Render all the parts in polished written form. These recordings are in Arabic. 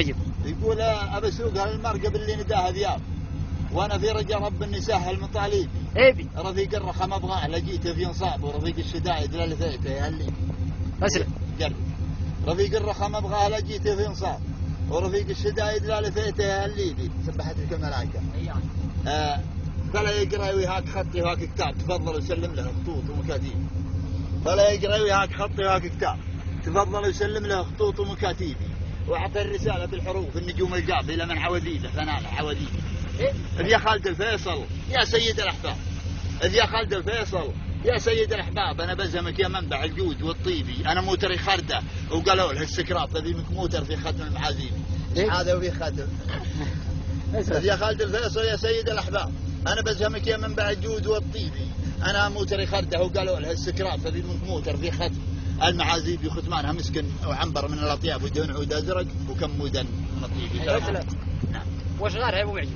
طيب. يقول ابى اسوقها للمرقه اللي نداها ذياب، وانا في رجاء رب اني سهل مطالبي. ايبي رفيق الرخم ابغاه لقيته في انصاب، ورفيق الشدايد لا لفيته يا اللي اسلم. قرب. رفيق الرخم ابغاه لقيته في انصاب، ورفيق الشدايد لا لفيته يا الليبي. سبحت لك الملائكه. فلا يقرا وياك خطي وهاك كتاب، تفضل وسلم له خطوط ومكاتيب. فلا يقرا وياك خطي وهاك كتاب، تفضل وسلم له خطوط ومكاتيبي. واعطى الرساله بالحروف النجوم القابله من عواديده فنال عواديده. إذ يا خالد الفيصل يا سيد الاحباب، إذ يا خالد الفيصل يا سيد الاحباب، انا بزمك يا منبع الجود والطيبي، انا موتري خرده وقالوا له السكرات الذي منك موتر في ختم المعازيم. هذا وفي ختم. إذ يا خالد الفيصل يا سيد الاحباب، انا بزهمك يا منبع الجود والطيبي، انا موتري خرده وقالوا له السكرات الذي منك موتر في ختم المعازيب، ختمانها مسكن وعنبر من الاطياب ودهن عود ازرق وكمودا من الطيب. نعم. وش غيرها يا ابو معجب؟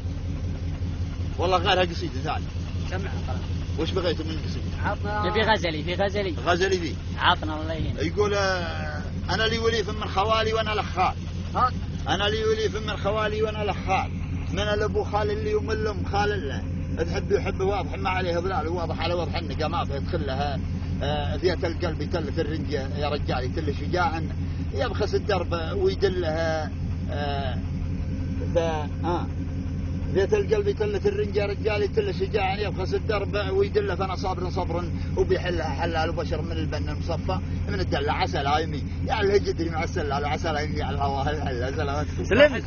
والله غيرها قصيده ثانيه. سمعها خلاص. وش بغيتوا من القصيده؟ عطنا. في غزلي. غزلي ذي. عطنا الله يهينك. يقول انا لي وليف من خوالي وانا لخال. انا لي وليف من خوالي وانا لخال، من الابو خال اللي يوم الام خال الله، تحب يحب واضح ما عليه ظلال، واضح على وضح النقا ما يدخل لها ذية القلب يتلف الرنجة يا رجال يتل شجاعا، يبخس الدرب ويدلها ذية القلب يتلف الرنجة يا رجال يتل شجاعا، يبخس الدرب ويدله فانا صبر وبيحلها حلال وبشر من البن المصفى من الدلة عسل هايمي يا الهجدري مع السلال وعسل هايمي على الهواء. سلامتكم. سلام.